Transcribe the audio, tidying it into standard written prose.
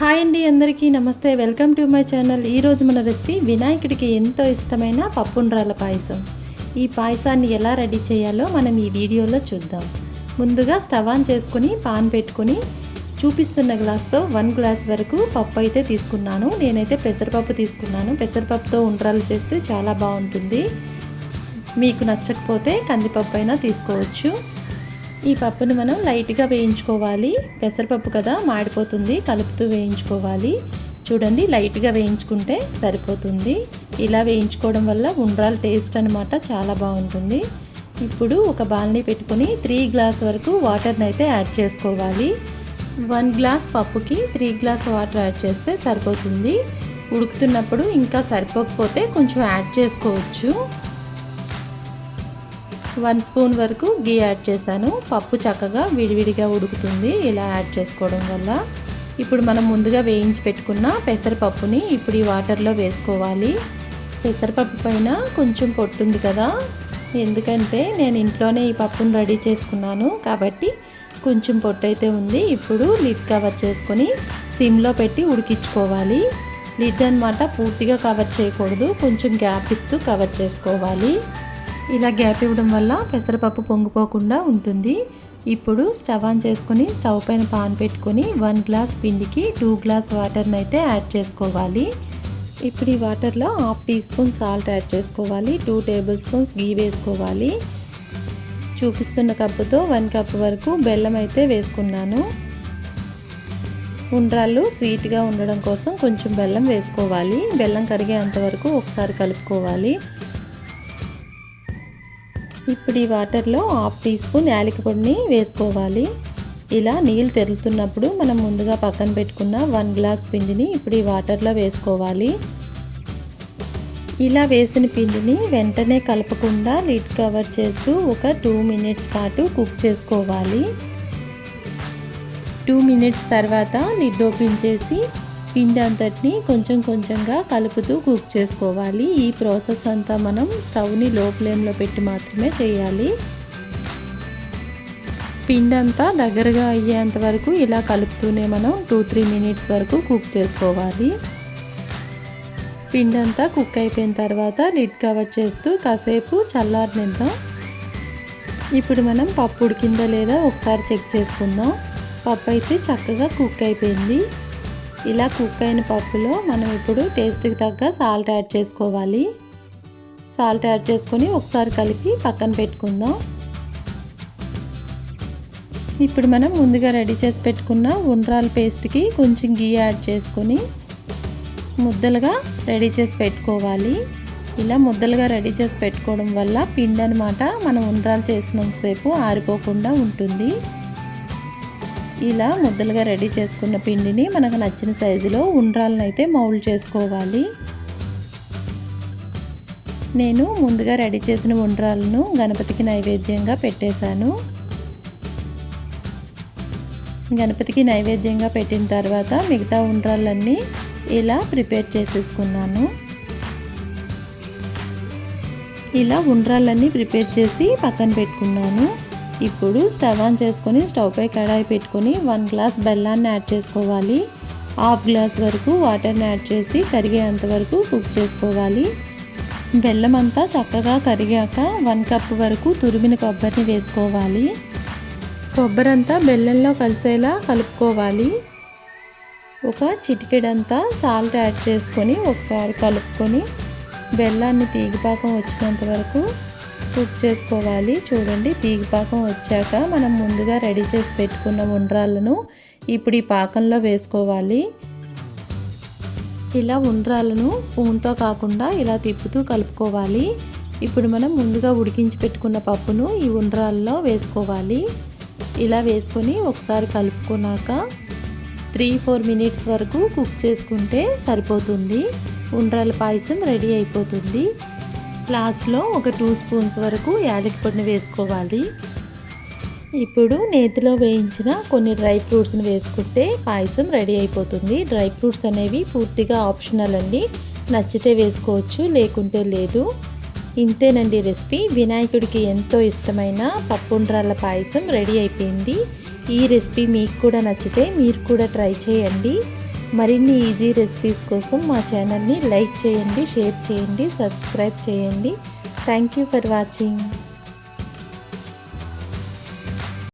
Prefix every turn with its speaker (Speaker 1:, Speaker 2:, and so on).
Speaker 1: Hi అండి, అందరికీ నమస్తే. Welcome to my channel. ఈరోజు మన రెసిపీ వినాయకుడికి ఎంతో ఇష్టమైన పప్పుండ్రాల పాయసం. ఈ పాయసాన్ని ఎలా రెడీ చేయాలో మనం ఈ వీడియోలో చూద్దాం. ముందుగా స్టవ్ ఆన్ చేసుకుని పాన్ పెట్టుకొని చూపిస్తున్న గ్లాస్తో 1 గ్లాస్ వరకు పప్పు అయితే తీసుకున్నాను. నేనైతే పెసరపప్పు తీసుకున్నాను. పెసరపప్పుతో ఉండ్రాలు చేస్తే చాలా బాగుంటుంది. మీకు నచ్చకపోతే కందిపప్పు అయినా తీసుకోవచ్చు. ఈ పప్పును మనం లైట్గా వేయించుకోవాలి. పెసరపప్పు కదా, మాడిపోతుంది. కలుపుతూ వేయించుకోవాలి. చూడండి, లైట్గా వేయించుకుంటే సరిపోతుంది. ఇలా వేయించుకోవడం వల్ల ఉండ్రాల టేస్ట్ అనమాట చాలా బాగుంటుంది. ఇప్పుడు ఒక బాల్ని పెట్టుకొని 3 గ్లాస్ వరకు వాటర్ని అయితే యాడ్ చేసుకోవాలి. 1 గ్లాస్ పప్పుకి 3 గ్లాస్ వాటర్ యాడ్ చేస్తే సరిపోతుంది. ఉడుకుతున్నప్పుడు ఇంకా సరిపోకపోతే కొంచెం యాడ్ చేసుకోవచ్చు. 1 స్పూన్ వరకు గీ యాడ్ చేశాను. పప్పు చక్కగా విడివిడిగా ఉడుకుతుంది ఇలా యాడ్ చేసుకోవడం వల్ల. ఇప్పుడు మనం ముందుగా వేయించి పెట్టుకున్న పెసరపప్పుని ఇప్పుడు ఈ వాటర్లో వేసుకోవాలి. పెసరపప్పు పైన కొంచెం పొట్టుంది కదా, ఎందుకంటే నేను ఇంట్లోనే ఈ పప్పును రెడీ చేసుకున్నాను కాబట్టి కొంచెం పొట్టు అయితే ఉంది. ఇప్పుడు లిడ్ కవర్ చేసుకొని సిమ్లో పెట్టి ఉడికించుకోవాలి. లిడ్ అన్నమాట పూర్తిగా కవర్ చేయకూడదు, కొంచెం గ్యాప్ ఇస్తూ కవర్ చేసుకోవాలి. ఇలా గ్యాప్ ఇవ్వడం వల్ల పెసరపప్పు పొంగిపోకుండా ఉంటుంది. ఇప్పుడు స్టవ్ ఆన్ చేసుకొని స్టవ్ పైన పాన్ పెట్టుకొని 1 గ్లాస్ పిండికి 2 గ్లాస్ వాటర్ని అయితే యాడ్ చేసుకోవాలి. ఇప్పుడు ఈ వాటర్లో 1/2 టీ స్పూన్ సాల్ట్ యాడ్ చేసుకోవాలి. 2 టేబుల్ స్పూన్స్ గీ వేసుకోవాలి. చూపిస్తున్న కప్పుతో 1 కప్ వరకు బెల్లం అయితే వేసుకున్నాను. ఉండ్రాళ్ళు స్వీట్గా ఉండడం కోసం కొంచెం బెల్లం వేసుకోవాలి. బెల్లం కరిగేంత వరకు ఒకసారి కలుపుకోవాలి. ఇప్పుడు ఈ వాటర్లో 1/2 టీ స్పూన్ యాలకి పొడిని వేసుకోవాలి. ఇలా నీళ్ళు తెరులుతున్నప్పుడు మనం ముందుగా పక్కన పెట్టుకున్న 1 గ్లాస్ పిండిని ఇప్పుడు ఈ వాటర్లో వేసుకోవాలి. ఇలా వేసిన పిండిని వెంటనే కలపకుండా లిడ్ కవర్ చేస్తూ ఒక 2 మినిట్స్ పాటు కుక్ చేసుకోవాలి. 2 మినిట్స్ తర్వాత లిడ్ ఓపెన్ చేసి పిండి అంతటిని కొంచెం కొంచెంగా కలుపుతూ కుక్ చేసుకోవాలి. ఈ ప్రాసెస్ అంతా మనం స్టవ్ని లో ఫ్లేమ్లో పెట్టి మాత్రమే చేయాలి. పిండి అంతా దగ్గరగా అయ్యేంత వరకు ఇలా కలుపుతూనే మనం 2-3 మినిట్స్ వరకు కుక్ చేసుకోవాలి. పిండి అంతా కుక్ అయిపోయిన తర్వాత లిడ్ కవర్ చేస్తూ కాసేపు చల్లారనిద్దాం. ఇప్పుడు మనం పప్పు ఉడికిందో లేదా ఒకసారి చెక్ చేసుకుందాం. పప్పు అయితే చక్కగా కుక్ అయిపోయింది. ఇలా కుక్ అయిన పప్పులో మనం ఇప్పుడు టేస్ట్కి తగ్గ సాల్ట్ యాడ్ చేసుకోవాలి. సాల్ట్ యాడ్ చేసుకొని ఒకసారి కలిపి పక్కన పెట్టుకుందాం. ఇప్పుడు మనం ముందుగా రెడీ చేసి పెట్టుకున్న ఉండ్రాల పేస్ట్కి కొంచెం గీ యాడ్ చేసుకొని ముద్దలుగా రెడీ చేసి పెట్టుకోవాలి. ఇలా ముద్దలుగా రెడీ చేసి పెట్టుకోవడం వల్ల పిండి అనమాట మనం ఉండ్రాలు చేసినంతసేపు ఆరిపోకుండా ఉంటుంది. ఇలా ముద్దలుగా రెడీ చేసుకున్న పిండిని మనకు నచ్చిన సైజులో ఉండ్రాలను అయితే మౌల్డ్ చేసుకోవాలి. నేను ముందుగా రెడీ చేసిన ఉండ్రాలను గణపతికి నైవేద్యంగా పెట్టేశాను. గణపతికి నైవేద్యంగా పెట్టిన తర్వాత మిగతా ఉండ్రాలన్నీ ఇలా ప్రిపేర్ చేసేసుకున్నాను. ఇలా ఉండ్రాలన్నీ ప్రిపేర్ చేసి పక్కన పెట్టుకున్నాను. ఇప్పుడు స్టవ్ ఆన్ చేసుకొని స్టవ్ పై కడాయి పెట్టుకొని 1 గ్లాస్ బెల్లాన్ని యాడ్ చేసుకోవాలి. 1/2 గ్లాస్ వరకు వాటర్ని యాడ్ చేసి కరిగేంత వరకు కుక్ చేసుకోవాలి. బెల్లం అంతా చక్కగా కరిగాక 1 కప్ వరకు తురిమిన కొబ్బరిని వేసుకోవాలి. కొబ్బరి అంతా బెల్లంలో కలిసేలా కలుపుకోవాలి. ఒక చిటికెడంతా సాల్ట్ యాడ్ చేసుకొని ఒకసారి కలుపుకొని బెల్లాన్ని తీగిపాకం వచ్చినంత వరకు కుక్ చేసుకోవాలి. చూడండి, తీగిపాకం వచ్చాక మనం ముందుగా రెడీ చేసి పెట్టుకున్న ఉండ్రాలను ఇప్పుడు ఈ పాకంలో వేసుకోవాలి. ఇలా ఉండ్రాలను స్పూన్తో కాకుండా ఇలా తిప్పుతూ కలుపుకోవాలి. ఇప్పుడు మనం ముందుగా ఉడికించి పెట్టుకున్న పప్పును ఈ ఉండ్రాల్లో వేసుకోవాలి. ఇలా వేసుకొని ఒకసారి కలుపుకున్నాక 3-4 మినిట్స్ వరకు కుక్ చేసుకుంటే సరిపోతుంది. ఉండ్రాల పాయసం రెడీ అయిపోతుంది. లాస్ట్లో ఒక 2 స్పూన్స్ వరకు యాలకి పొడిని వేసుకోవాలి. ఇప్పుడు నేతిలో వేయించిన కొన్ని డ్రై ఫ్రూట్స్ని వేసుకుంటే పాయసం రెడీ అయిపోతుంది. డ్రై ఫ్రూట్స్ అనేవి పూర్తిగా ఆప్షనల్ అండి, నచ్చితే వేసుకోవచ్చు, లేకుంటే లేదు. ఇంతేనండి రెసిపీ. వినాయకుడికి ఎంతో ఇష్టమైన పప్పుండ్రాల పాయసం రెడీ అయిపోయింది. ఈ రెసిపీ మీకు కూడా నచ్చితే మీరు కూడా ట్రై చేయండి. మరిన్ని ఈజీ రెసిపీస్ కోసం మా ఛానల్ని లైక్ చేయండి, షేర్ చేయండి, సబ్స్క్రైబ్ చేయండి. Thank you for watching.